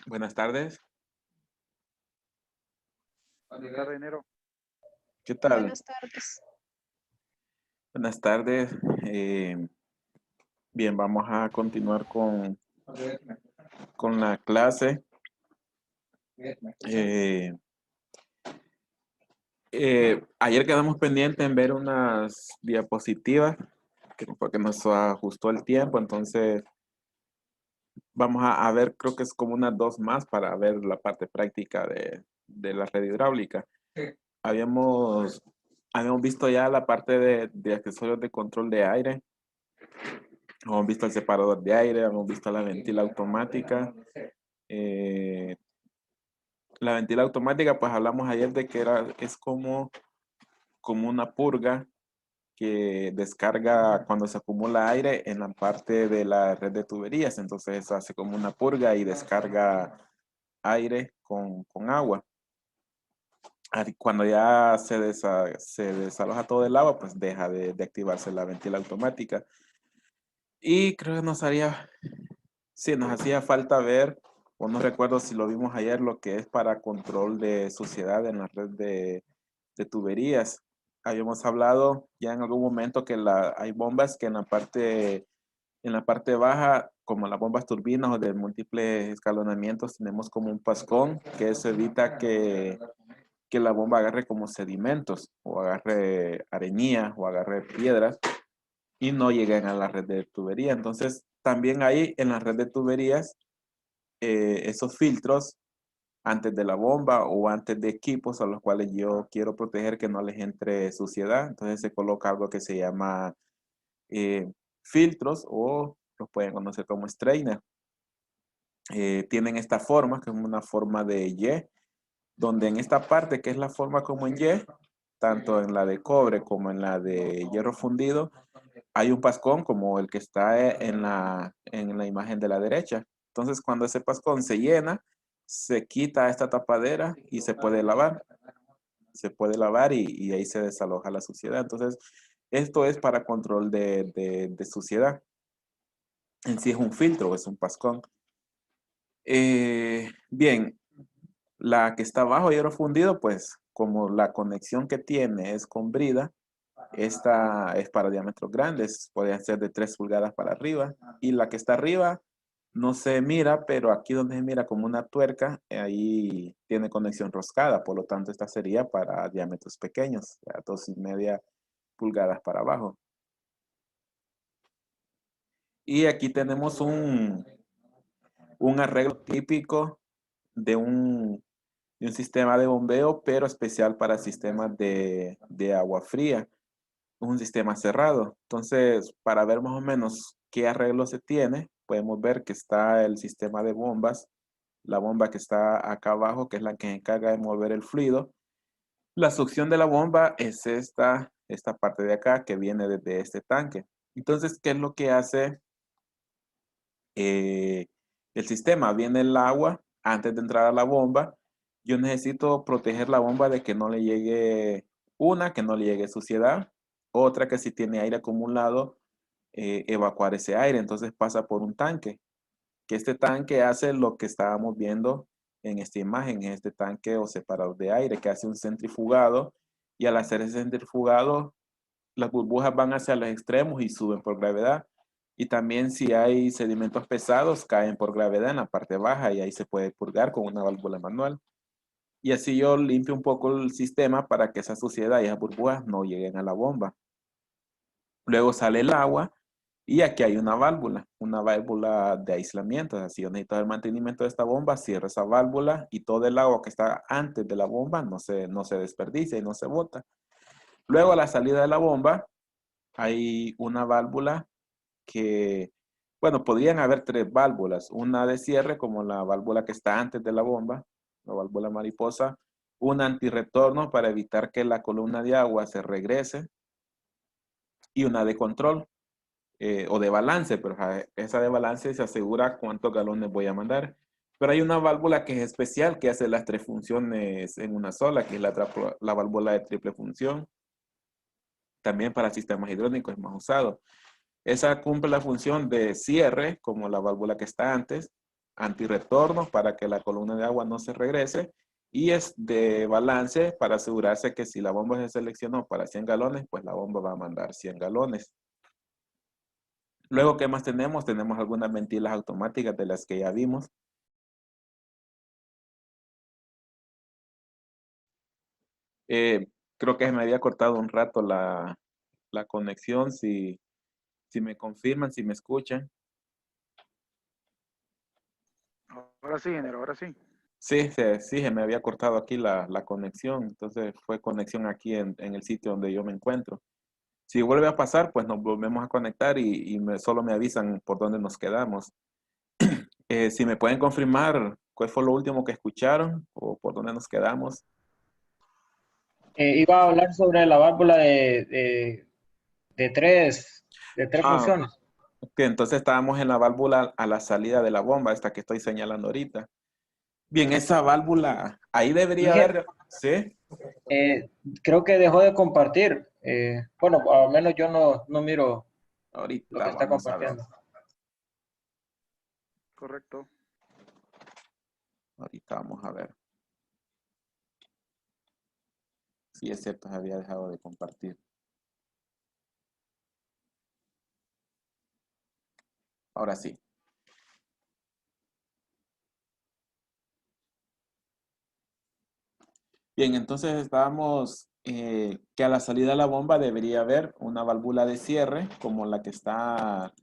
Buenas tardes. Hola, Renero. ¿Qué tal? Buenas tardes. Buenas tardes. Bien, vamos a continuar con la clase. Ayer quedamos pendientes en ver unas diapositivas, porque nos ajustó el tiempo, entonces vamos a ver, creo que es como unas dos más para ver la parte práctica de la red hidráulica. Habíamos visto ya la parte de accesorios de control de aire. Hemos visto el separador de aire, hemos visto la ventila automática. La ventila automática, pues hablamos ayer de que es como una purga que descarga cuando se acumula aire en la parte de la red de tuberías. Entonces eso hace como una purga y descarga aire con agua. Cuando ya se desaloja todo el agua, pues deja de activarse la ventila automática. Y creo que nos hacía falta ver, o no recuerdo si lo vimos ayer, lo que es para control de suciedad en la red de tuberías. Habíamos hablado ya en algún momento que hay bombas que en la parte baja, como las bombas turbinas o de múltiples escalonamientos, tenemos como un pascón que eso evita que la bomba agarre como sedimentos o agarre arenilla o agarre piedras y no lleguen a la red de tubería. Entonces, también hay en la red de tuberías esos filtros antes de la bomba o antes de equipos a los cuales yo quiero proteger que no les entre suciedad. Entonces se coloca algo que se llama filtros o los pueden conocer como strainer. Tienen esta forma, que es una forma de Y, donde en esta parte, que es la forma como en Y, tanto en la de cobre como en la de hierro fundido, hay un pascón como el que está en la imagen de la derecha. Entonces, cuando ese pascón se llena, se quita esta tapadera y se puede lavar. Se puede lavar y ahí se desaloja la suciedad. Entonces, esto es para control de suciedad. En sí es un filtro, es un pascón. Bien, La que está abajo, hierro fundido, pues como la conexión que tiene es con brida, esta es para diámetros grandes, podrían ser de 3 pulgadas para arriba. Y la que está arriba no se mira, pero aquí donde se mira como una tuerca, ahí tiene conexión roscada, por lo tanto esta sería para diámetros pequeños, a 2,5 pulgadas para abajo. Y aquí tenemos un arreglo típico de un sistema de bombeo, pero especial para sistemas de agua fría. Un sistema cerrado. Entonces, para ver más o menos qué arreglo se tiene, podemos ver que está el sistema de bombas, la bomba que está acá abajo, que es la que se encarga de mover el fluido. La succión de la bomba es esta parte de acá que viene desde este tanque. Entonces, ¿qué es lo que hace eh, el sistema? Viene el agua antes de entrar a la bomba. Yo necesito proteger la bomba de que no le llegue que no le llegue suciedad. Otra, que si tiene aire acumulado, evacuar ese aire. Entonces pasa por un tanque, que este tanque hace lo que estábamos viendo en esta imagen, en este tanque o separador de aire, que hace un centrifugado, y al hacer ese centrifugado, las burbujas van hacia los extremos y suben por gravedad. Y también si hay sedimentos pesados, caen por gravedad en la parte baja y ahí se puede purgar con una válvula manual. Y así yo limpio un poco el sistema para que esa suciedad y esas burbujas no lleguen a la bomba. Luego sale el agua y aquí hay una válvula de aislamiento. O sea, si yo necesito el mantenimiento de esta bomba, cierro esa válvula y todo el agua que está antes de la bomba no se desperdicia y no se bota. Luego a la salida de la bomba hay una válvula que, bueno, podrían haber 3 válvulas. Una de cierre, como la válvula que está antes de la bomba, la válvula mariposa. Una antirretorno para evitar que la columna de agua se regrese. Y una de control o de balance, pero esa de balance se asegura cuántos galones voy a mandar. Pero hay una válvula que es especial, que hace las 3 funciones en una sola, que es la válvula de triple función. También para sistemas hidráulicos es más usado. Esa cumple la función de cierre, como la válvula que está antes, antirretorno para que la columna de agua no se regrese, y es de balance para asegurarse que si la bomba se seleccionó para 100 galones, pues la bomba va a mandar 100 galones. Luego, ¿qué más tenemos? Tenemos algunas ventilas automáticas de las que ya vimos. Eh, Creo que se me había cortado un rato la conexión, si me confirman, si me escuchan. Ahora sí, ingeniero, ahora sí. Sí, sí, se me había cortado aquí la conexión, entonces fue conexión aquí en el sitio donde yo me encuentro. Si vuelve a pasar, pues nos volvemos a conectar y solo me avisan por dónde nos quedamos. Si me pueden confirmar cuál fue lo último que escucharon o por dónde nos quedamos. Iba a hablar sobre la válvula de tres Ah, funciones. ok, entonces estábamos en la válvula a la salida de la bomba, esta que estoy señalando ahorita. Bien, esa válvula, ahí debería Inge, haber, ¿sí? creo que dejó de compartir. Bueno, al menos yo no miro lo Ahorita que está vamos a ver. compartiendo. Correcto. Ahorita vamos a ver. Sí, es cierto, se había dejado de compartir. Ahora sí. Bien, entonces estábamos que a la salida de la bomba debería haber una válvula de cierre, como la que está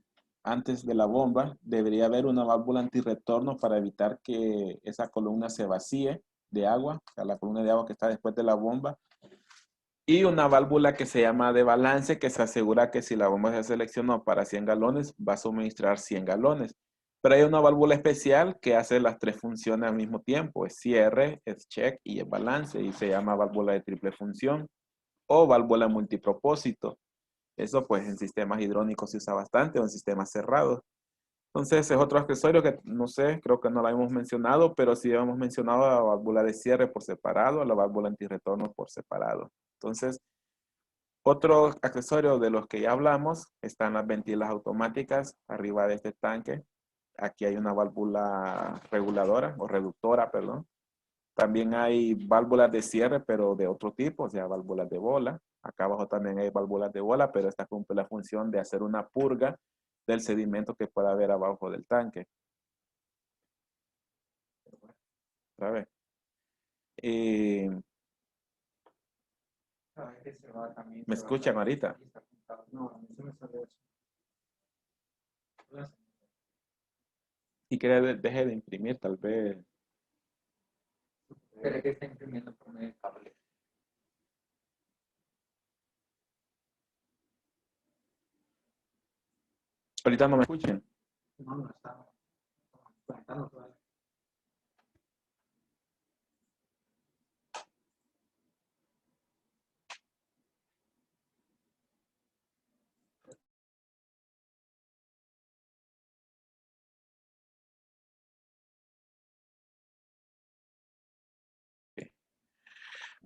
antes de la bomba. Debería haber una válvula antirretorno para evitar que esa columna se vacíe de agua, o sea, la columna de agua que está después de la bomba. Y una válvula que se llama de balance, que se asegura que si la bomba se seleccionó para 100 galones, va a suministrar 100 galones. Pero hay una válvula especial que hace las 3 funciones al mismo tiempo. Es cierre, es check y es balance. Y se llama válvula de triple función o válvula multipropósito. Eso pues en sistemas hidrónicos se usa bastante o en sistemas cerrados. Entonces es otro accesorio que no sé, creo que no lo hemos mencionado, pero sí hemos mencionado la válvula de cierre por separado, la válvula antirretorno por separado. Entonces, otro accesorio de los que ya hablamos están las ventilas automáticas arriba de este tanque. Aquí hay una válvula reguladora o reductora, perdón. También hay válvulas de cierre, pero de otro tipo, o sea, válvulas de bola. Acá abajo también hay válvulas de bola, pero esta cumple la función de hacer una purga del sedimento que pueda haber abajo del tanque. ¿Sabe? ¿Me escuchan ahorita? Y que deje de imprimir, tal vez. Pero que está imprimiendo por medio del cable. Ahorita no me escuchen. No, no está conectando todavía.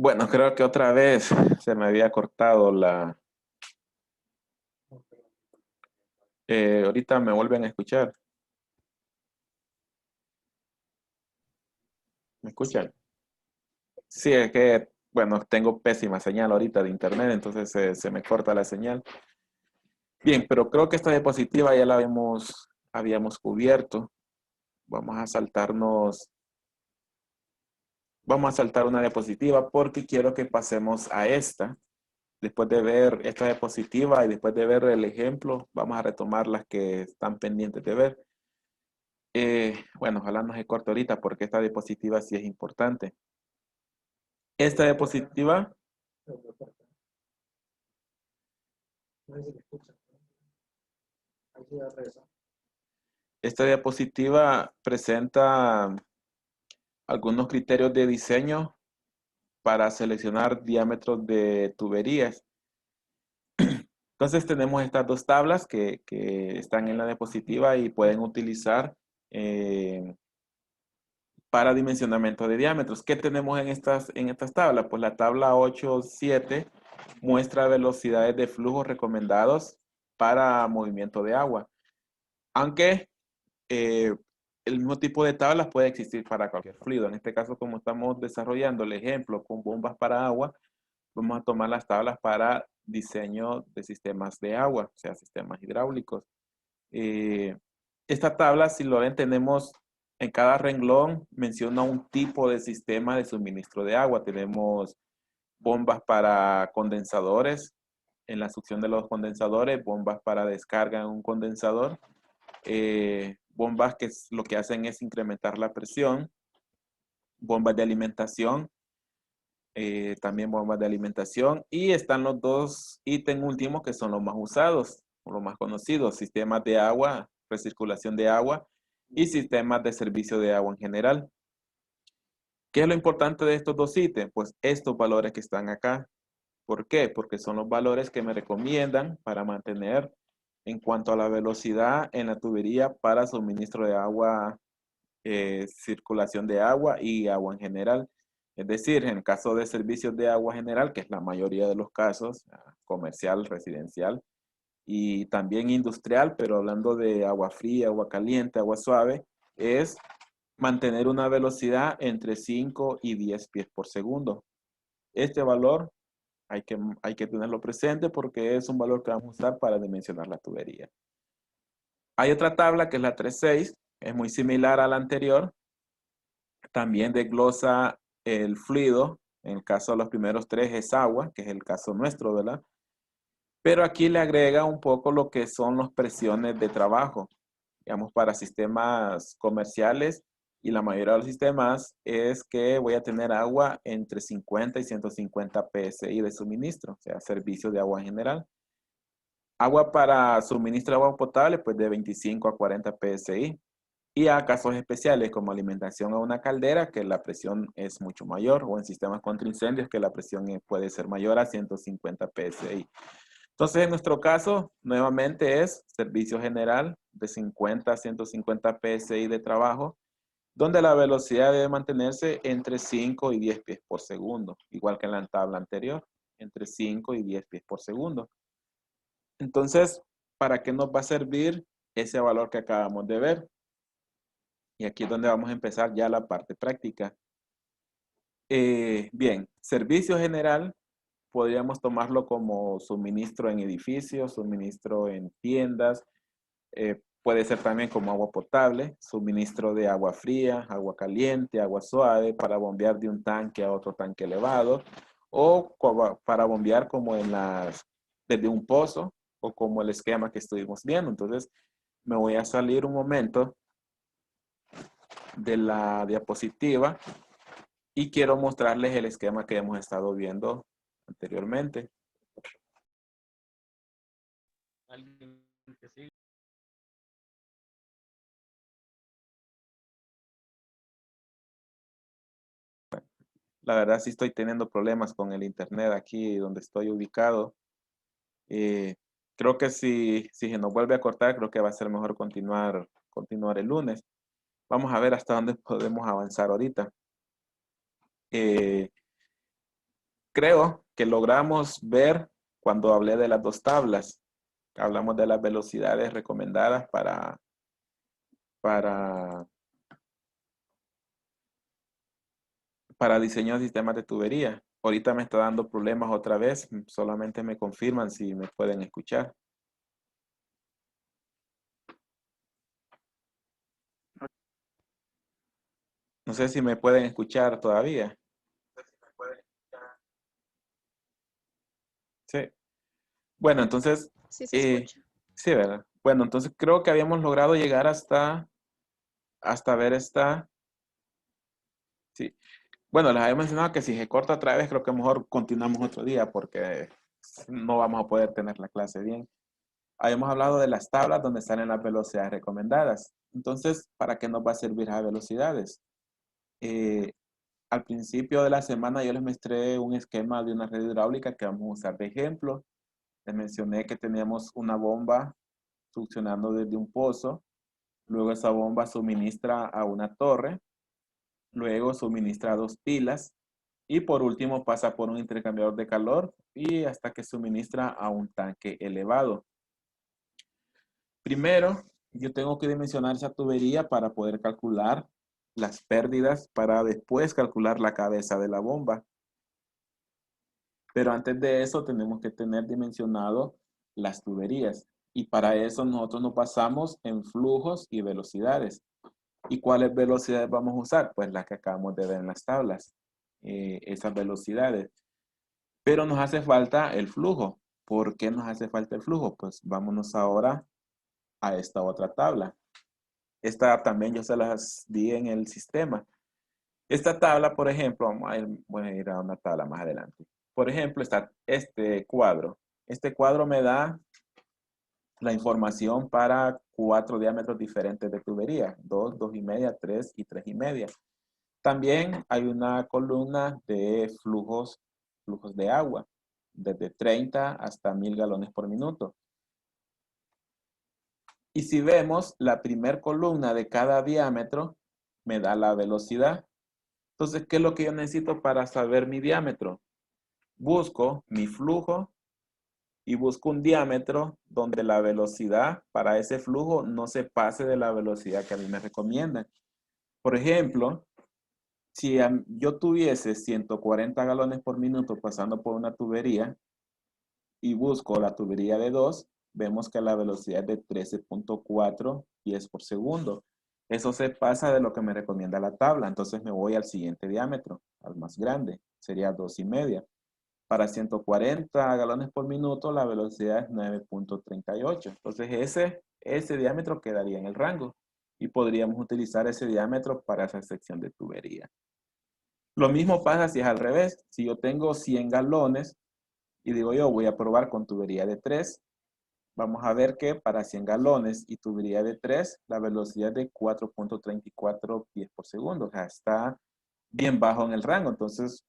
Bueno, creo que otra vez se me había cortado la... ahorita me vuelven a escuchar. ¿Me escuchan? Sí, es que, bueno, tengo pésima señal ahorita de internet, entonces se me corta la señal. Bien, pero creo que esta diapositiva ya la habíamos cubierto. Vamos a saltar una diapositiva porque quiero que pasemos a esta. Después de ver esta diapositiva y después de ver el ejemplo, vamos a retomar las que están pendientes de ver. Bueno, ojalá no se corte ahorita porque esta diapositiva sí es importante. Esta diapositiva, esta diapositiva presenta algunos criterios de diseño para seleccionar diámetros de tuberías. Entonces tenemos estas dos tablas que están en la diapositiva y pueden utilizar para dimensionamiento de diámetros. ¿Qué tenemos en estas tablas? Pues la tabla 8.7 muestra velocidades de flujo recomendados para movimiento de agua. Aunque el mismo tipo de tablas puede existir para cualquier fluido. En este caso, como estamos desarrollando el ejemplo con bombas para agua, vamos a tomar las tablas para diseño de sistemas de agua, o sea, sistemas hidráulicos. Esta tabla, si lo ven, tenemos en cada renglón, menciona un tipo de sistema de suministro de agua. Tenemos bombas para condensadores, en la succión de los condensadores, bombas para descarga en un condensador, bombas que lo que hacen es incrementar la presión, bombas de alimentación, también bombas de alimentación, y están los dos ítems últimos que son los más usados, o los más conocidos, sistemas de agua, recirculación de agua y sistemas de servicio de agua en general. ¿Qué es lo importante de estos dos ítems? Pues estos valores que están acá. ¿Por qué? Porque son los valores que me recomiendan para mantener en cuanto a la velocidad en la tubería para suministro de agua, circulación de agua y agua en general. Es decir, en el caso de servicios de agua general, que es la mayoría de los casos, comercial, residencial y también industrial, pero hablando de agua fría, agua caliente, agua suave, es mantener una velocidad entre 5 y 10 pies por segundo. Este valor hay que tenerlo presente porque es un valor que vamos a usar para dimensionar la tubería. Hay otra tabla que es la 3.6, es muy similar a la anterior. También desglosa el fluido. En el caso de los primeros tres es agua, que es el caso nuestro, ¿verdad? Pero aquí le agrega un poco lo que son las presiones de trabajo. Digamos, para sistemas comerciales y la mayoría de los sistemas es que voy a tener agua entre 50 y 150 PSI de suministro, o sea, servicio de agua en general. Agua para suministro de agua potable, pues de 25 a 40 PSI. Y a casos especiales como alimentación a una caldera, que la presión es mucho mayor, o en sistemas contra incendios, que la presión puede ser mayor a 150 PSI. Entonces, en nuestro caso, nuevamente es servicio general de 50 a 150 PSI de trabajo, donde la velocidad debe mantenerse entre 5 y 10 pies por segundo, igual que en la tabla anterior, entre 5 y 10 pies por segundo. Entonces, ¿para qué nos va a servir ese valor que acabamos de ver? Y aquí es donde vamos a empezar ya la parte práctica. Bien, servicio general podríamos tomarlo como suministro en edificios, suministro en tiendas, puede ser también como agua potable, suministro de agua fría, agua caliente, agua suave para bombear de un tanque a otro tanque elevado o para bombear como desde un pozo o como el esquema que estuvimos viendo. Entonces me voy a salir un momento de la diapositiva y quiero mostrarles el esquema que hemos estado viendo anteriormente. ¿Alguien que sigue? La verdad sí estoy teniendo problemas con el internet aquí donde estoy ubicado. Eh, Creo que si se nos vuelve a cortar, creo que va a ser mejor continuar el lunes. Vamos a ver hasta dónde podemos avanzar ahorita. Creo que logramos ver cuando hablé de las dos tablas. Hablamos de las velocidades recomendadas para diseño de sistemas de tubería. Ahorita me está dando problemas otra vez. Solamente me confirman si me pueden escuchar. No sé si me pueden escuchar todavía. Sí. Bueno, entonces, Sí se escucha. sí, ¿verdad? Bueno, entonces creo que habíamos logrado llegar hasta ver esta. Sí. Bueno, les había mencionado que si se corta otra vez, creo que mejor continuamos otro día porque no vamos a poder tener la clase bien. Habíamos hablado de las tablas donde salen las velocidades recomendadas. Entonces, ¿para qué nos va a servir esas velocidades? Al principio de la semana yo les mostré un esquema de una red hidráulica que vamos a usar de ejemplo. Les mencioné que teníamos una bomba succionando desde un pozo. Luego esa bomba suministra a una torre. Luego suministra a dos pilas. Y por último pasa por un intercambiador de calor y hasta que suministra a un tanque elevado. Primero, yo tengo que dimensionar esa tubería para poder calcular las pérdidas para después calcular la cabeza de la bomba. Pero antes de eso tenemos que tener dimensionado las tuberías. Y para eso nosotros nos basamos en flujos y velocidades. ¿Y cuáles velocidades vamos a usar? Pues las que acabamos de ver en las tablas. Esas velocidades. Pero nos hace falta el flujo. ¿Por qué nos hace falta el flujo? Pues vámonos ahora a esta otra tabla. Esta también yo se las di en el sistema. Esta tabla, por ejemplo, voy a ir a una tabla más adelante. Por ejemplo, está este cuadro. Este cuadro me da la información para 4 diámetros diferentes de tubería. 2, 2,5, 3 y 3,5. También hay una columna de flujos de agua, desde 30 hasta 1000 galones por minuto. Y si vemos, la primer columna de cada diámetro me da la velocidad. Entonces, ¿qué es lo que yo necesito para saber mi diámetro? Busco mi flujo y busco un diámetro donde la velocidad para ese flujo no se pase de la velocidad que a mí me recomiendan. Por ejemplo, si yo tuviese 140 galones por minuto pasando por una tubería y busco la tubería de 2, vemos que la velocidad es de 13.4 pies por segundo. Eso se pasa de lo que me recomienda la tabla. Entonces me voy al siguiente diámetro, al más grande. Sería 2,5. Para 140 galones por minuto, la velocidad es 9.38. Entonces ese diámetro quedaría en el rango. Y podríamos utilizar ese diámetro para esa sección de tubería. Lo mismo pasa si es al revés. Si yo tengo 100 galones y digo yo voy a probar con tubería de 3, vamos a ver que para 100 galones y tubería de 3, la velocidad es de 4.34 pies por segundo. O sea, está bien bajo en el rango. Entonces,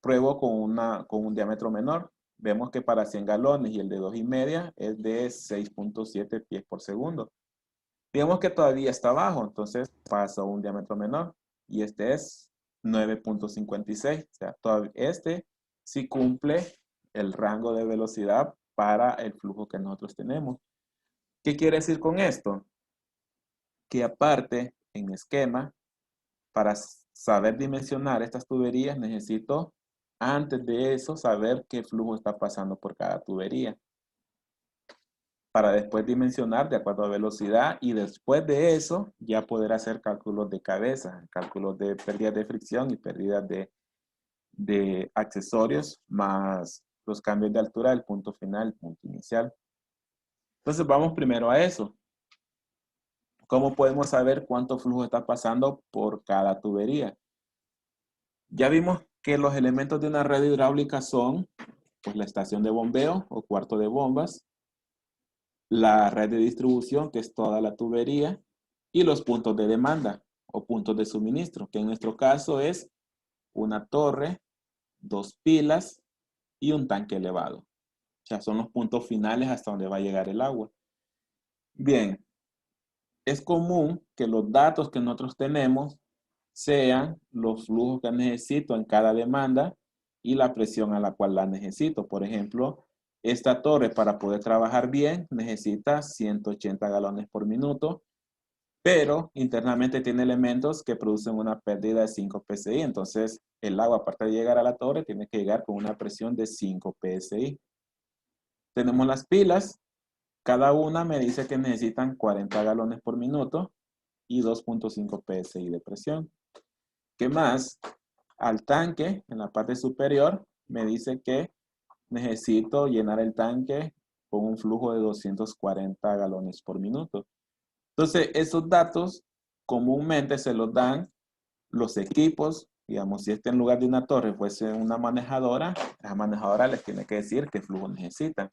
pruebo con un diámetro menor. Vemos que para 100 galones y el de 2,5 es de 6.7 pies por segundo. Digamos que todavía está bajo, entonces paso a un diámetro menor. Y este es 9.56. O sea, este sí cumple el rango de velocidad para el flujo que nosotros tenemos. ¿Qué quiere decir con esto? Que aparte, en esquema, para saber dimensionar estas tuberías, necesito antes de eso saber qué flujo está pasando por cada tubería. Para después dimensionar de acuerdo a velocidad y después de eso ya poder hacer cálculos de cabeza, cálculos de pérdidas de fricción y pérdidas de accesorios más los cambios de altura del punto final, el punto inicial. Entonces vamos primero a eso. ¿Cómo podemos saber cuánto flujo está pasando por cada tubería? Ya vimos que los elementos de una red hidráulica son pues, la estación de bombeo o cuarto de bombas, la red de distribución, que es toda la tubería, y los puntos de demanda o puntos de suministro, que en nuestro caso es una torre, 2 pilas y un tanque elevado. O sea, son los puntos finales hasta donde va a llegar el agua. Bien, es común que los datos que nosotros tenemos sean los flujos que necesito en cada demanda y la presión a la cual la necesito. Por ejemplo, esta torre para poder trabajar bien necesita 180 galones por minuto, pero internamente tiene elementos que producen una pérdida de 5 psi. Entonces, el agua, aparte de llegar a la torre, tiene que llegar con una presión de 5 psi. Tenemos las pilas. Cada una me dice que necesitan 40 galones por minuto y 2.5 psi de presión. ¿Qué más? Al tanque, en la parte superior, me dice que necesito llenar el tanque con un flujo de 240 galones por minuto. Entonces, esos datos comúnmente se los dan los equipos. Digamos, si este en lugar de una torre fuese una manejadora, la manejadora les tiene que decir qué flujo necesitan.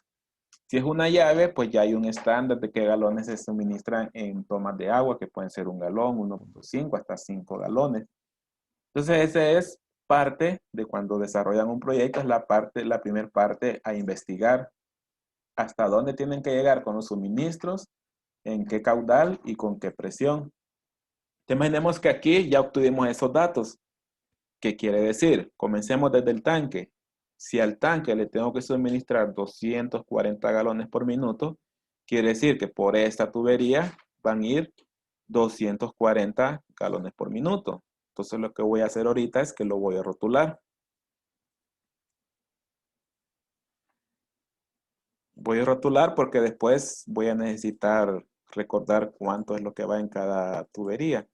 Si es una llave, pues ya hay un estándar de qué galones se suministran en tomas de agua, que pueden ser 1 galón, 1.5, hasta 5 galones. Entonces, esa es parte de cuando desarrollan un proyecto, es la primera parte a investigar hasta dónde tienen que llegar con los suministros, en qué caudal y con qué presión. Imaginemos que aquí ya obtuvimos esos datos. ¿Qué quiere decir? Comencemos desde el tanque. Si al tanque le tengo que suministrar 240 galones por minuto, quiere decir que por esta tubería van a ir 240 galones por minuto. Entonces lo que voy a hacer ahorita es que lo voy a rotular. Voy a rotular porque después voy a necesitar recordar cuánto es lo que va en cada tubería.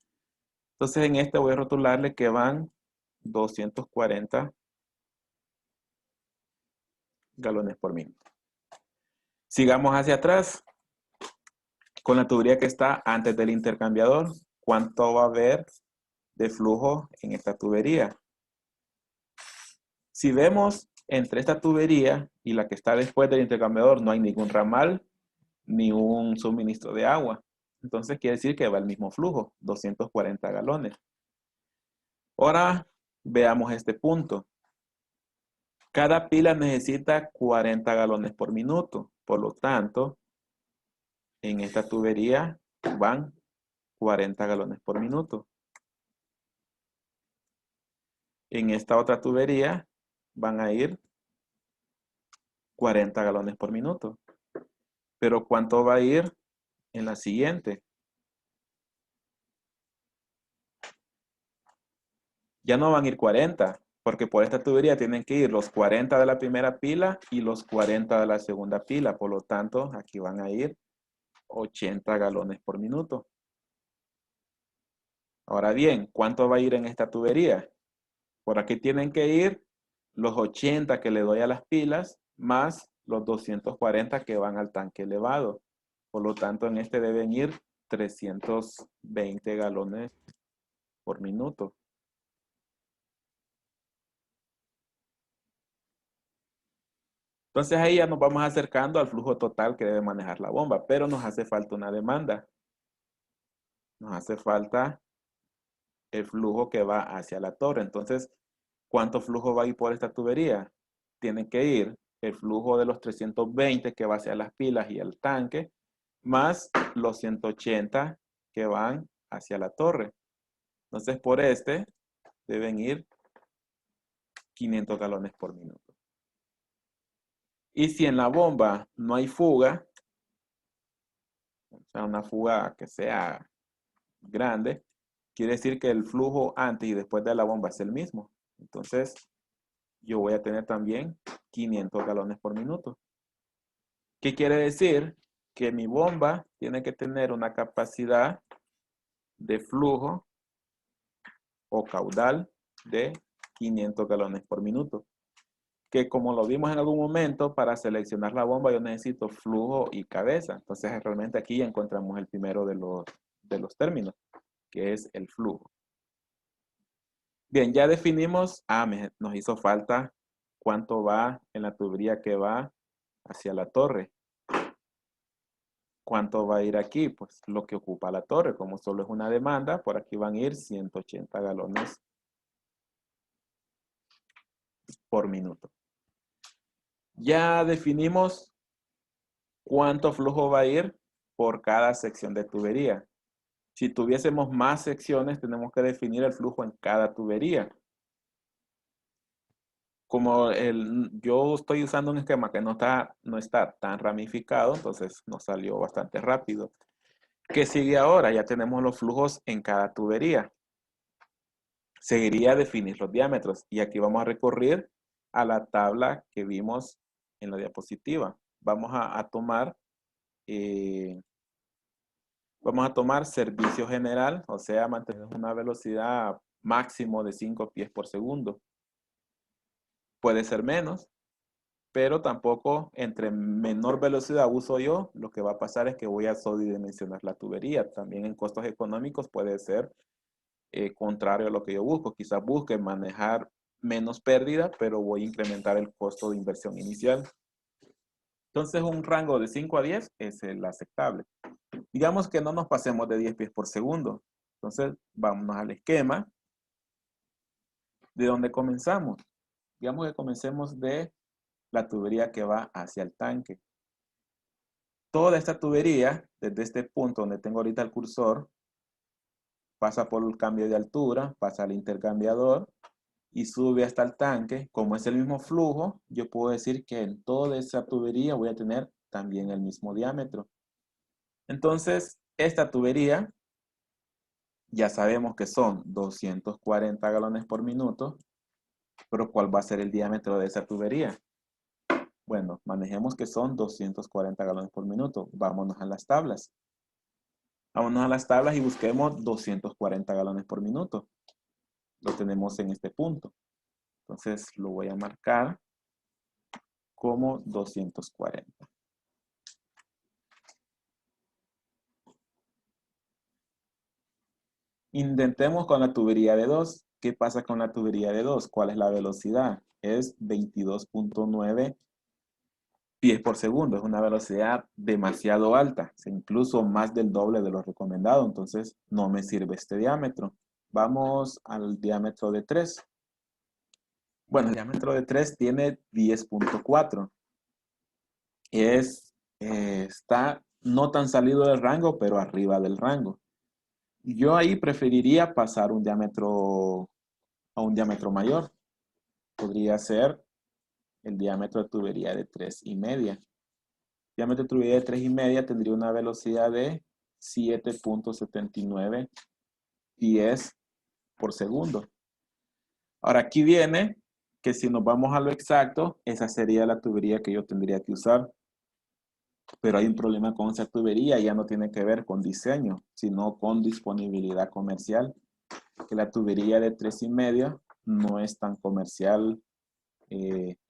Entonces en este voy a rotularle que van 240 galones por minuto. Sigamos hacia atrás con la tubería que está antes del intercambiador. ¿Cuánto va a haber de flujo en esta tubería? Si vemos entre esta tubería y la que está después del intercambiador no hay ningún ramal ni un suministro de agua. Entonces quiere decir que va el mismo flujo, 240 galones. Ahora veamos este punto. Cada pila necesita 40 galones por minuto. Por lo tanto, en esta tubería van 40 galones por minuto. En esta otra tubería van a ir 40 galones por minuto. Pero ¿cuánto va a ir en la siguiente? Ya no van a ir 40, porque por esta tubería tienen que ir los 40 de la primera pila y los 40 de la segunda pila. Por lo tanto, aquí van a ir 80 galones por minuto. Ahora bien, ¿cuánto va a ir en esta tubería? Por aquí tienen que ir los 80 que le doy a las pilas más los 240 que van al tanque elevado. Por lo tanto, en este deben ir 320 galones por minuto. Entonces ahí ya nos vamos acercando al flujo total que debe manejar la bomba, pero nos hace falta una demanda. Nos hace falta el flujo que va hacia la torre. Entonces, ¿cuánto flujo va a ir por esta tubería? Tiene que ir el flujo de los 320 que va hacia las pilas y el tanque, más los 180 que van hacia la torre. Entonces, por este deben ir 500 galones por minuto. Y si en la bomba no hay fuga, o sea, una fuga que sea grande, quiere decir que el flujo antes y después de la bomba es el mismo. Entonces, yo voy a tener también 500 galones por minuto. ¿Qué quiere decir? Que mi bomba tiene que tener una capacidad de flujo o caudal de 500 galones por minuto. Que como lo vimos en algún momento, para seleccionar la bomba yo necesito flujo y cabeza. Entonces realmente aquí ya encontramos el primero de los términos, que es el flujo. Bien, ya definimos, nos hizo falta cuánto va en la tubería que va hacia la torre. ¿Cuánto va a ir aquí? Pues lo que ocupa la torre. Como solo es una demanda, por aquí van a ir 180 galones por minuto. Ya definimos cuánto flujo va a ir por cada sección de tubería. Si tuviésemos más secciones, tenemos que definir el flujo en cada tubería. Como yo estoy usando un esquema que no está tan ramificado, entonces nos salió bastante rápido. ¿Qué sigue ahora? Ya tenemos los flujos en cada tubería. Seguiría definir los diámetros. Y aquí vamos a recurrir a la tabla que vimos en la diapositiva. Vamos a tomar servicio general, o sea, mantener una velocidad máximo de 5 pies por segundo. Puede ser menos, pero tampoco entre menor velocidad uso yo, lo que va a pasar es que voy a sobredimensionar la tubería. También en costos económicos puede ser contrario a lo que yo busco. Quizás busque manejar menos pérdida, pero voy a incrementar el costo de inversión inicial. Entonces un rango de 5 a 10 es el aceptable. Digamos que no nos pasemos de 10 pies por segundo. Entonces vámonos al esquema. ¿De dónde comenzamos? Digamos que comencemos de la tubería que va hacia el tanque. Toda esta tubería, desde este punto donde tengo ahorita el cursor, pasa por el cambio de altura, pasa al intercambiador y sube hasta el tanque. Como es el mismo flujo, yo puedo decir que en toda esa tubería voy a tener también el mismo diámetro. Entonces, esta tubería, ya sabemos que son 240 galones por minuto, pero ¿cuál va a ser el diámetro de esa tubería? Bueno, manejemos que son 240 galones por minuto. Vámonos a las tablas. Vámonos a las tablas y busquemos 240 galones por minuto. Lo tenemos en este punto. Entonces lo voy a marcar como 240. Intentemos con la tubería de 2. ¿Qué pasa con la tubería de 2? ¿Cuál es la velocidad? Es 22.9 pies por segundo. Es una velocidad demasiado alta. Es incluso más del doble de lo recomendado. Entonces no me sirve este diámetro. Vamos al diámetro de 3. Bueno, el diámetro de 3 tiene 10.4. Está no tan salido del rango, pero arriba del rango. Yo ahí preferiría pasar a un diámetro mayor. Podría ser el diámetro de tubería de 3,5. El diámetro de tubería de 3,5 tendría una velocidad de 7.79 pies por segundo. Ahora aquí viene que si nos vamos a lo exacto, esa sería la tubería que yo tendría que usar. Pero hay un problema con esa tubería, ya no tiene que ver con diseño, sino con disponibilidad comercial. Que la tubería de 3,5 no es tan comercial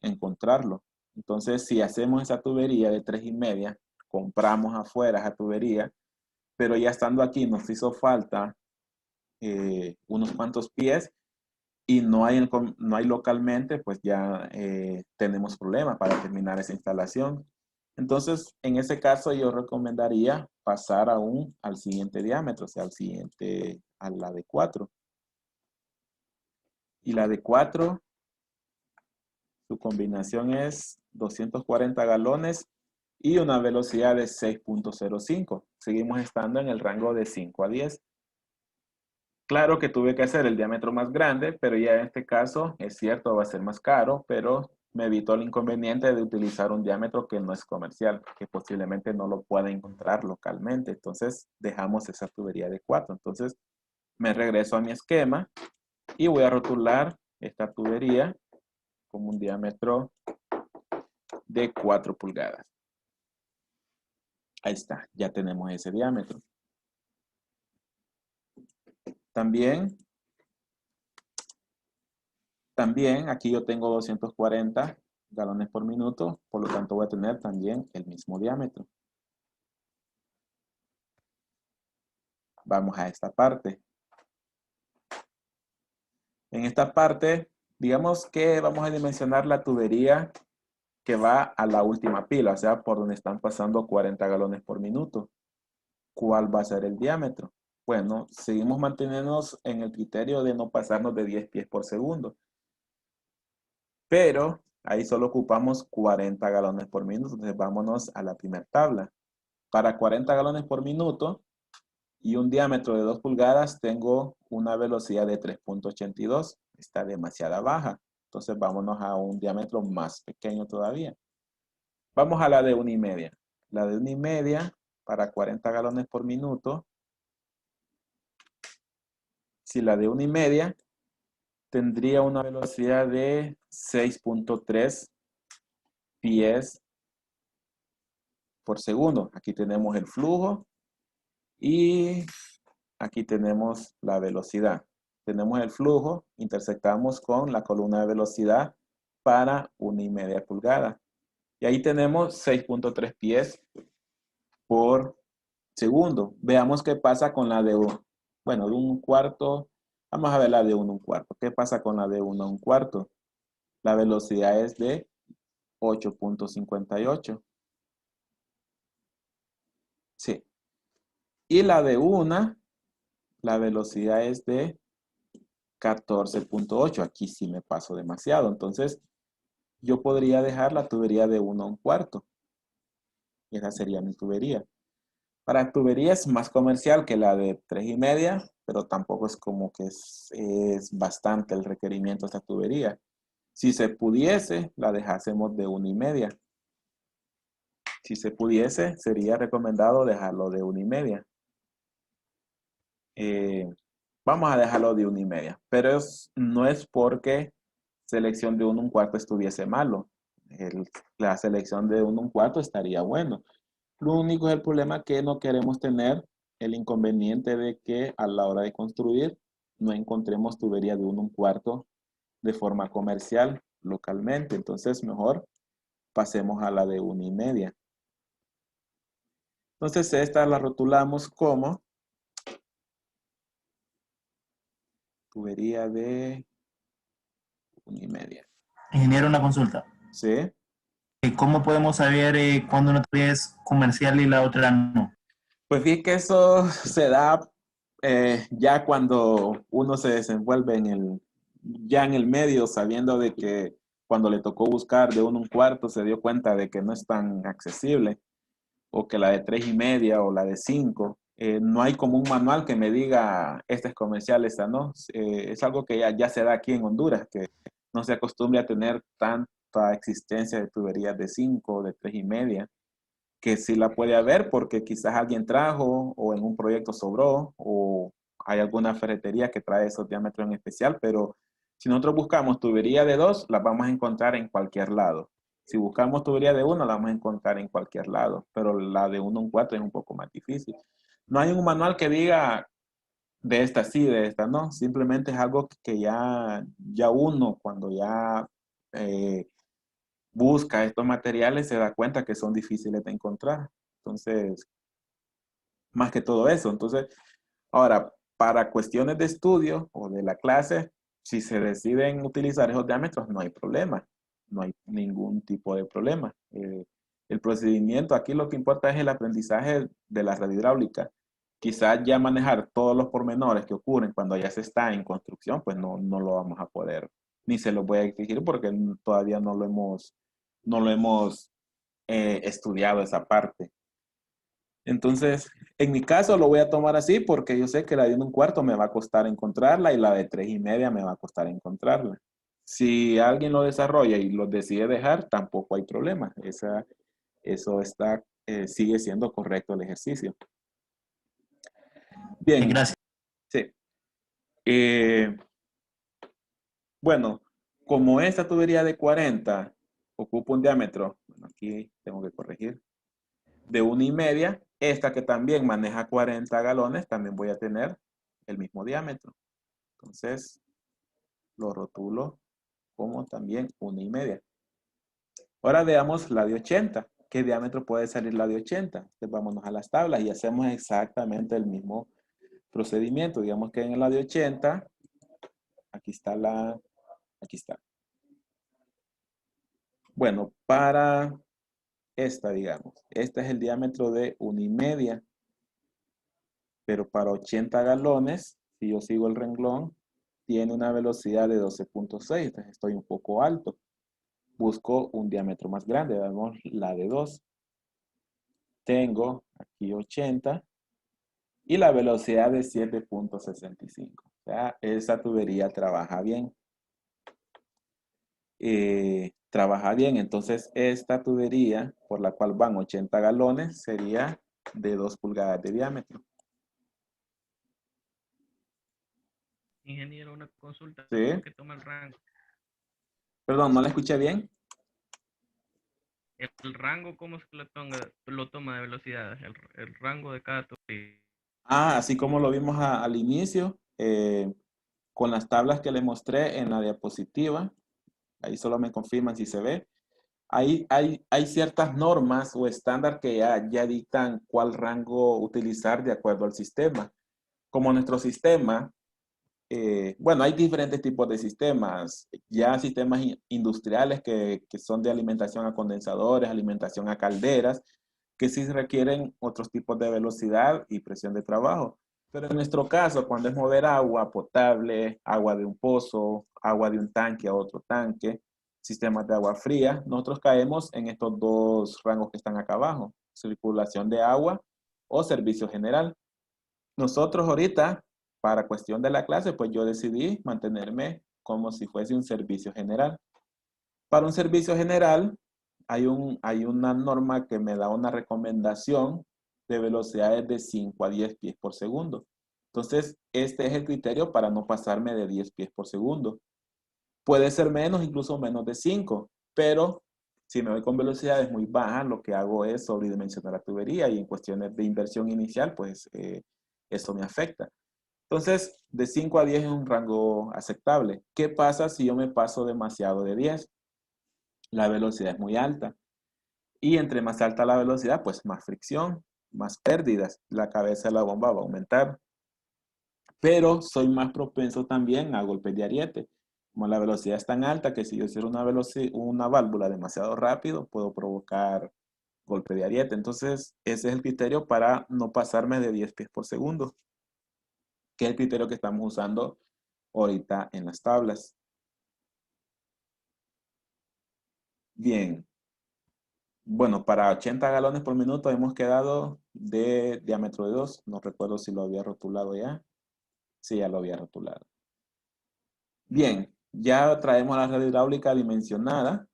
encontrarlo. Entonces, si hacemos esa tubería de 3,5, compramos afuera esa tubería, pero ya estando aquí nos hizo falta unos cuantos pies y no hay localmente, pues ya tenemos problemas para terminar esa instalación. Entonces, en ese caso yo recomendaría pasar al siguiente diámetro, o sea, a la de 4. Y la de 4, su combinación es 240 galones y una velocidad de 6.05. Seguimos estando en el rango de 5 a 10. Claro que tuve que hacer el diámetro más grande, pero ya en este caso es cierto, va a ser más caro, pero me evitó el inconveniente de utilizar un diámetro que no es comercial, que posiblemente no lo pueda encontrar localmente. Entonces dejamos esa tubería de 4. Entonces me regreso a mi esquema y voy a rotular esta tubería con un diámetro de 4 pulgadas. Ahí está, ya tenemos ese diámetro. También aquí yo tengo 240 galones por minuto, por lo tanto voy a tener también el mismo diámetro. Vamos a esta parte. En esta parte, digamos que vamos a dimensionar la tubería que va a la última pila, o sea, por donde están pasando 40 galones por minuto. ¿Cuál va a ser el diámetro? Bueno, seguimos manteniéndonos en el criterio de no pasarnos de 10 pies por segundo. Pero ahí solo ocupamos 40 galones por minuto, entonces vámonos a la primera tabla. Para 40 galones por minuto y un diámetro de 2 pulgadas, tengo una velocidad de 3.82. Está demasiado baja. Entonces vámonos a un diámetro más pequeño todavía. Vamos a la de 1,5. La de 1,5 para 40 galones por minuto. Si la de 1,5 tendría una velocidad de 6.3 pies por segundo. Aquí tenemos el flujo y aquí tenemos la velocidad. Tenemos el flujo, intersectamos con la columna de velocidad para 1,5 pulgadas. Y ahí tenemos 6.3 pies por segundo. Veamos qué pasa con la de, bueno, de 1/4. Vamos a ver la de 1/4. ¿Qué pasa con la de 1/4? La velocidad es de 8.58. Sí. Y la de 1, la velocidad es de 14.8. Aquí sí me paso demasiado. Entonces, yo podría dejar la tubería de 1/4. Y esa sería mi tubería. Para tuberías más comercial que la de 3,5, pero tampoco es como que es bastante el requerimiento de esta tubería. Si se pudiese, la dejásemos de 1,5. Si se pudiese, sería recomendado dejarlo de 1,5. Vamos a dejarlo de 1,5. Pero no es porque selección de 1/4 estuviese malo. La selección de 1/4 estaría bueno. Lo único es el problema que no queremos tener el inconveniente de que a la hora de construir no encontremos tubería de 1/4 de forma comercial localmente. Entonces mejor pasemos a la de 1,5. Entonces esta la rotulamos como tubería de 1,5. Ingeniero, una consulta. ¿Sí? ¿Cómo podemos saber cuándo una tubería es comercial y la otra no? Pues fíjate que eso se da ya cuando uno se desenvuelve ya en el medio, sabiendo de que cuando le tocó buscar de 1/4 se dio cuenta de que no es tan accesible, o que la de 3,5 o la de 5, no hay como un manual que me diga esta es comercial, esta no. Es algo que ya se da aquí en Honduras, que no se acostumbre a tener tanta existencia de tuberías de 5, de 3,5, que sí la puede haber porque quizás alguien trajo o en un proyecto sobró o hay alguna ferretería que trae esos diámetros en especial, pero si nosotros buscamos tubería de 2, la vamos a encontrar en cualquier lado. Si buscamos tubería de 1, la vamos a encontrar en cualquier lado, pero la de 1/4 es un poco más difícil. No hay un manual que diga de esta sí, de esta no, simplemente es algo que ya uno cuando ya busca estos materiales se da cuenta que son difíciles de encontrar. Entonces, más que todo eso. Entonces, ahora, para cuestiones de estudio o de la clase, si se deciden utilizar esos diámetros, no hay problema. No hay ningún tipo de problema. El procedimiento, aquí lo que importa es el aprendizaje de la red hidráulica. Quizás ya manejar todos los pormenores que ocurren cuando ya se está en construcción, pues no lo vamos a poder, ni se lo voy a exigir porque todavía no lo hemos estudiado esa parte. Entonces, en mi caso lo voy a tomar así porque yo sé que la de 1/4 me va a costar encontrarla y la de 3,5 me va a costar encontrarla. Si alguien lo desarrolla y lo decide dejar, tampoco hay problema. Eso sigue siendo correcto el ejercicio. Bien, Gracias. sí. Bueno, como esta tubería de 40 ocupa un diámetro, bueno, aquí tengo que corregir, de 1,5, esta que también maneja 40 galones, también voy a tener el mismo diámetro. Entonces, lo rotulo como también 1,5. Ahora veamos la de 80. ¿Qué diámetro puede salir la de 80? Entonces, vámonos a las tablas y hacemos exactamente el mismo procedimiento. Digamos que en la de 80, aquí está. Bueno, para esta, digamos, este es el diámetro de 1,5, pero para 80 galones, si yo sigo el renglón, tiene una velocidad de 12.6, entonces estoy un poco alto. Busco un diámetro más grande, damos la de 2. Tengo aquí 80 y la velocidad de 7.65. O sea, esa tubería trabaja bien. Trabaja bien, entonces esta tubería por la cual van 80 galones sería de 2 pulgadas de diámetro. Ingeniero, una consulta. Sí. ¿Cómo que toma el rango? Perdón, ¿no la escuché bien? El rango, ¿cómo es que lo toma de velocidad? El rango de cada tubería. Así como lo vimos al inicio, con las tablas que le mostré en la diapositiva, ahí solo me confirman si se ve. Hay ciertas normas o estándar que ya dictan cuál rango utilizar de acuerdo al sistema. Como nuestro sistema, bueno, hay diferentes tipos de sistemas. Ya sistemas industriales que son de alimentación a condensadores, alimentación a calderas, que sí requieren otros tipos de velocidad y presión de trabajo. Pero en nuestro caso, cuando es mover agua potable, agua de un pozo, agua de un tanque a otro tanque, sistemas de agua fría, nosotros caemos en estos dos rangos que están acá abajo, circulación de agua o servicio general. Nosotros ahorita, para cuestión de la clase, pues yo decidí mantenerme como si fuese un servicio general. Para un servicio general, hay una norma que me da una recomendación de velocidades de 5 a 10 pies por segundo. Entonces, este es el criterio para no pasarme de 10 pies por segundo. Puede ser menos, incluso menos de 5, pero si me voy con velocidades muy bajas, lo que hago es sobredimensionar la tubería y en cuestiones de inversión inicial, pues eso me afecta. Entonces, de 5 a 10 es un rango aceptable. ¿Qué pasa si yo me paso demasiado de 10? La velocidad es muy alta. Y entre más alta la velocidad, pues más fricción, más pérdidas. La cabeza de la bomba va a aumentar. Pero soy más propenso también a golpes de ariete. Como la velocidad es tan alta que si yo cierro una válvula demasiado rápido, puedo provocar golpe de ariete. Entonces, ese es el criterio para no pasarme de 10 pies por segundo, que es el criterio que estamos usando ahorita en las tablas. Bien. Bueno, para 80 galones por minuto hemos quedado de diámetro de 2. No recuerdo si lo había rotulado ya. Sí, ya lo había rotulado. Bien, ya traemos la red hidráulica dimensionada.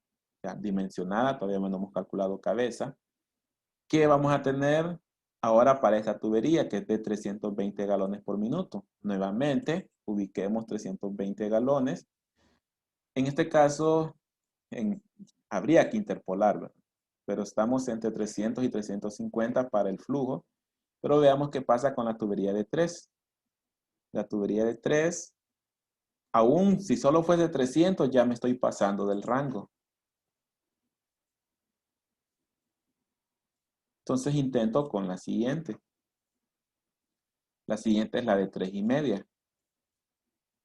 Ya, dimensionada, todavía no hemos calculado cabeza. ¿Qué vamos a tener ahora para esta tubería que es de 320 galones por minuto? Nuevamente, ubiquemos 320 galones. En este caso, habría que interpolar, ¿verdad? Pero estamos entre 300 y 350 para el flujo. Pero veamos qué pasa con la tubería de 3. La tubería de 3, aún si solo fuese 300, ya me estoy pasando del rango. Entonces intento con la siguiente. La siguiente es la de 3,5.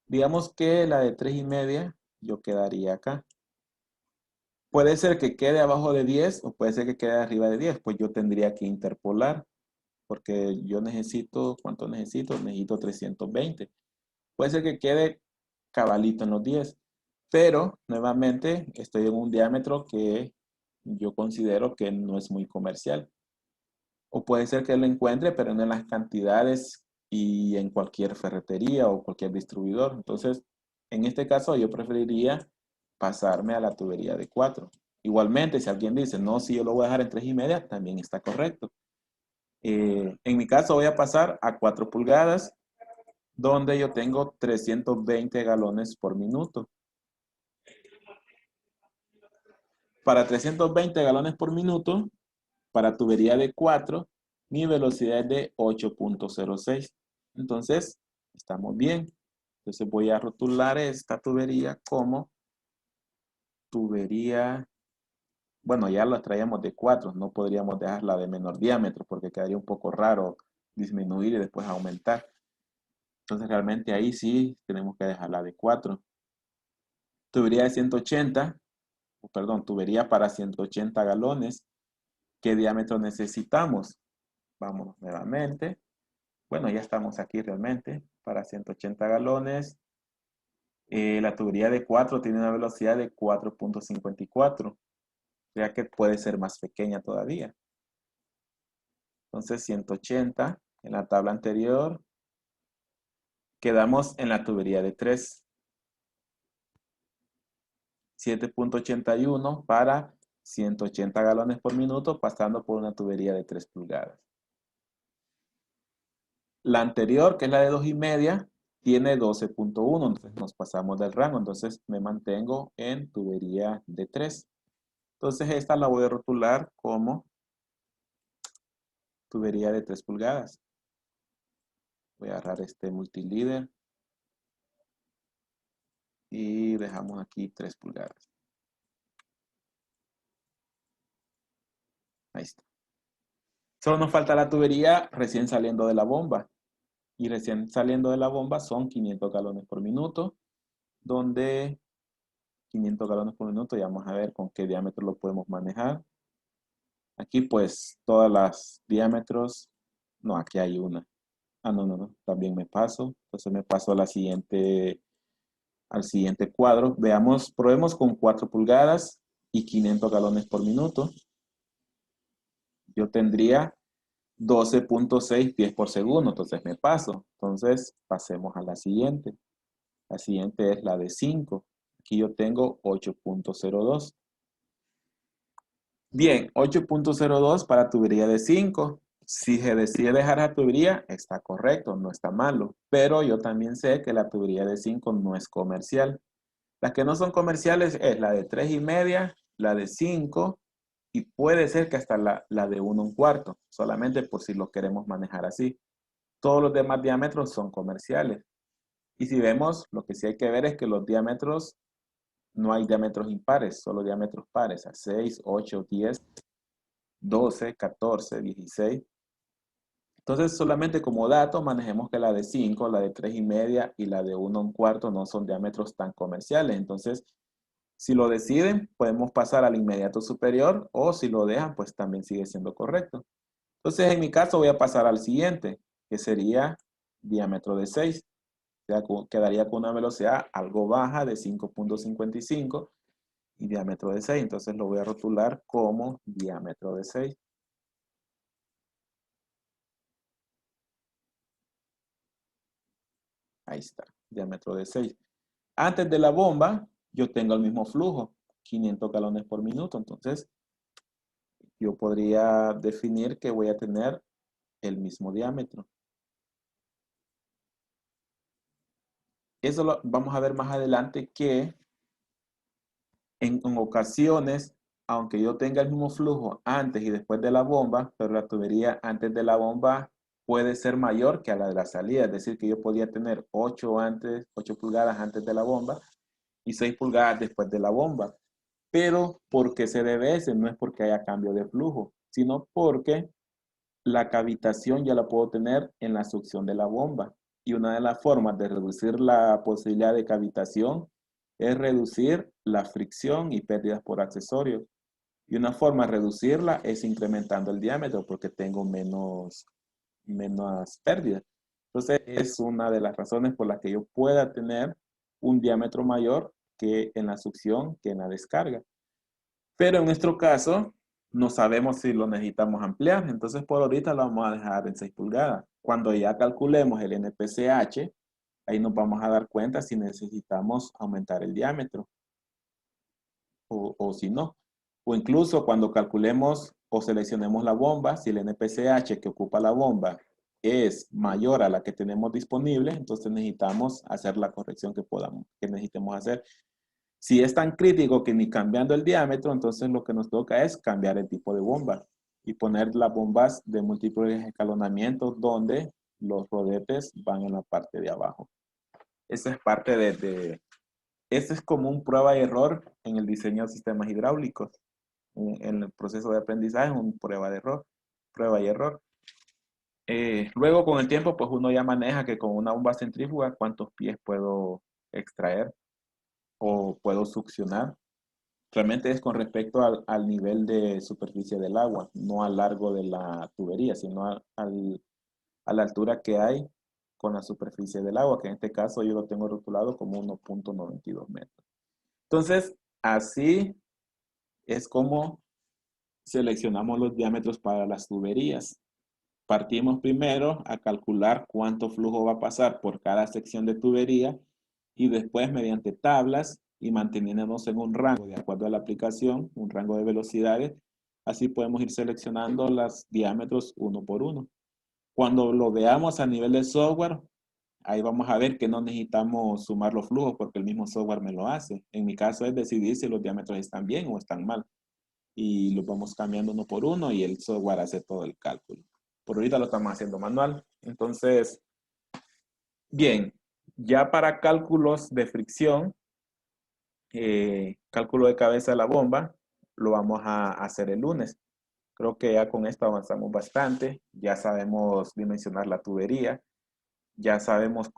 Digamos que la de 3,5 yo quedaría acá. Puede ser que quede abajo de 10 o puede ser que quede arriba de 10. Pues yo tendría que interpolar. Porque yo necesito, ¿cuánto necesito? Necesito 320. Puede ser que quede cabalito en los 10. Pero, nuevamente, estoy en un diámetro que yo considero que no es muy comercial. O puede ser que lo encuentre, pero no en las cantidades y en cualquier ferretería o cualquier distribuidor. Entonces, en este caso, yo preferiría pasarme a la tubería de 4. Igualmente, si alguien dice, no, si yo lo voy a dejar en 3,5, también está correcto. En mi caso voy a pasar a 4 pulgadas. donde yo tengo 320 galones por minuto. Para 320 galones por minuto, para tubería de 4, mi velocidad es de 8.06. Entonces, estamos bien. Entonces voy a rotular esta tubería como tubería, bueno, ya la traíamos de 4, no podríamos dejarla de menor diámetro porque quedaría un poco raro disminuir y después aumentar. Entonces realmente ahí sí tenemos que dejarla de 4. Tubería de 180, perdón, tubería para 180 galones. ¿Qué diámetro necesitamos? Vamos nuevamente. Bueno, ya estamos aquí realmente para 180 galones. La tubería de 4 tiene una velocidad de 4.54. O sea que puede ser más pequeña todavía. Entonces 180 en la tabla anterior. Quedamos en la tubería de 3. 7.81 para 180 galones por minuto pasando por una tubería de 3 pulgadas. La anterior, que es la de 2,5, tiene 12.1, entonces nos pasamos del rango, entonces me mantengo en tubería de 3. Entonces esta la voy a rotular como tubería de 3 pulgadas. Voy a agarrar este multilíder y dejamos aquí 3 pulgadas. Ahí está. Solo nos falta la tubería recién saliendo de la bomba. Y recién saliendo de la bomba son 500 galones por minuto, donde 500 galones por minuto, ya vamos a ver con qué diámetro lo podemos manejar. Aquí pues todas las diámetros, no, aquí hay una. Ah, no, también me paso. Entonces me paso a la siguiente, al siguiente cuadro. Veamos, probemos con 4 pulgadas y 500 galones por minuto. Yo tendría 12.6 pies por segundo, entonces me paso. Entonces pasemos a la siguiente. La siguiente es la de 5. Aquí yo tengo 8.02. Bien, 8.02 para tubería de 5. Si se decide dejar la tubería, está correcto, no está malo. Pero yo también sé que la tubería de 5 no es comercial. Las que no son comerciales es la de 3,5, la de 5 y puede ser que hasta la de 1,25, solamente por si lo queremos manejar así. Todos los demás diámetros son comerciales. Y si vemos, lo que sí hay que ver es que los diámetros, no hay diámetros impares, solo diámetros pares, a 6, 8, 10, 12, 14, 16. Entonces, solamente como dato, manejemos que la de 5, la de 3,5 y la de 1,25 no son diámetros tan comerciales. Entonces, si lo deciden, podemos pasar al inmediato superior o si lo dejan, pues también sigue siendo correcto. Entonces, en mi caso voy a pasar al siguiente, que sería diámetro de 6. Quedaría con una velocidad algo baja de 5.55 y diámetro de 6. Entonces lo voy a rotular como diámetro de 6. Ahí está, diámetro de 6. Antes de la bomba, yo tengo el mismo flujo, 500 galones por minuto. Entonces, yo podría definir que voy a tener el mismo diámetro. Eso lo vamos a ver más adelante que en ocasiones, aunque yo tenga el mismo flujo antes y después de la bomba, pero la tubería antes de la bomba puede ser mayor que a la de la salida. Es decir, que yo podía tener 8 pulgadas antes de la bomba y 6 pulgadas después de la bomba. Pero ¿por qué se debe ese? No es porque haya cambio de flujo, sino porque la cavitación ya la puedo tener en la succión de la bomba. Y una de las formas de reducir la posibilidad de cavitación es reducir la fricción y pérdidas por accesorios. Y una forma de reducirla es incrementando el diámetro porque tengo menos pérdidas. Entonces es una de las razones por las que yo pueda tener un diámetro mayor que en la succión que en la descarga. Pero en nuestro caso, no sabemos si lo necesitamos ampliar. Entonces, por ahorita lo vamos a dejar en 6 pulgadas. Cuando ya calculemos el NPCH, ahí nos vamos a dar cuenta si necesitamos aumentar el diámetro o si no. O incluso cuando calculemos o seleccionemos la bomba, si el NPCH que ocupa la bomba es mayor a la que tenemos disponible, entonces necesitamos hacer la corrección que necesitemos hacer. Si es tan crítico que ni cambiando el diámetro, entonces lo que nos toca es cambiar el tipo de bomba y poner las bombas de múltiples escalonamientos donde los rodetes van en la parte de abajo. Esa es parte este es como un prueba y error en el diseño de sistemas hidráulicos. En el proceso de aprendizaje es un prueba y error. Luego con el tiempo, pues uno ya maneja que con una bomba centrífuga, cuántos pies puedo extraer o puedo succionar. Realmente es con respecto al nivel de superficie del agua, no al largo de la tubería, sino a la altura que hay con la superficie del agua, que en este caso yo lo tengo rotulado como 1.92 metros. Entonces, así es como seleccionamos los diámetros para las tuberías. Partimos primero a calcular cuánto flujo va a pasar por cada sección de tubería y después mediante tablas y manteniéndonos en un rango de acuerdo a la aplicación, un rango de velocidades, así podemos ir seleccionando los diámetros uno por uno. Cuando lo veamos a nivel de software, ahí vamos a ver que no necesitamos sumar los flujos porque el mismo software me lo hace. En mi caso es decidir si los diámetros están bien o están mal. Y los vamos cambiando uno por uno y el software hace todo el cálculo. Por ahorita lo estamos haciendo manual. Entonces, bien, ya para cálculos de fricción, cálculo de cabeza de la bomba, lo vamos a hacer el lunes. Creo que ya con esto avanzamos bastante. Ya sabemos dimensionar la tubería. Ya sabemos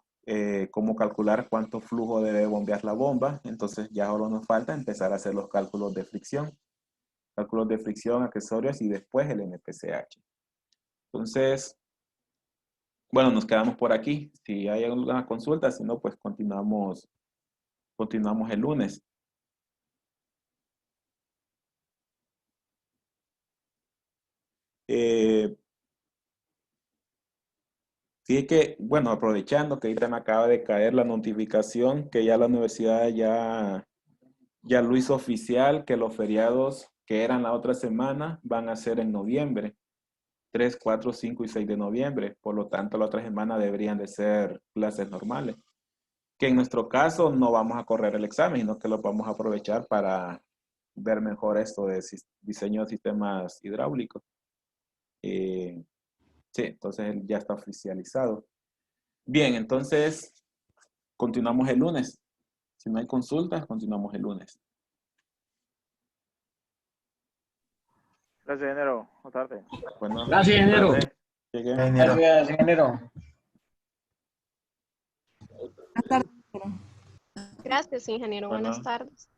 cómo calcular cuánto flujo debe bombear la bomba. Entonces ya solo nos falta empezar a hacer los cálculos de fricción. Cálculos de fricción, accesorios y después el NPCH. Entonces, bueno, nos quedamos por aquí. Si hay alguna consulta, si no, pues continuamos el lunes. Sí que, bueno, aprovechando que ahorita me acaba de caer la notificación que ya la universidad ya lo hizo oficial, que los feriados que eran la otra semana van a ser en noviembre. 3, 4, 5 y 6 de noviembre. Por lo tanto, la otra semana deberían de ser clases normales. Que en nuestro caso no vamos a correr el examen, sino que lo vamos a aprovechar para ver mejor esto de diseño de sistemas hidráulicos. Sí, entonces ya está oficializado. Bien, entonces continuamos el lunes. Si no hay consultas, continuamos el lunes. Gracias, ingeniero. Buenas tardes. Bueno, Gracias, ingeniero. tarde. Llegué. Ingeniero. Gracias, ingeniero. Buenas tardes. Gracias, ingeniero. Bueno. Buenas tardes.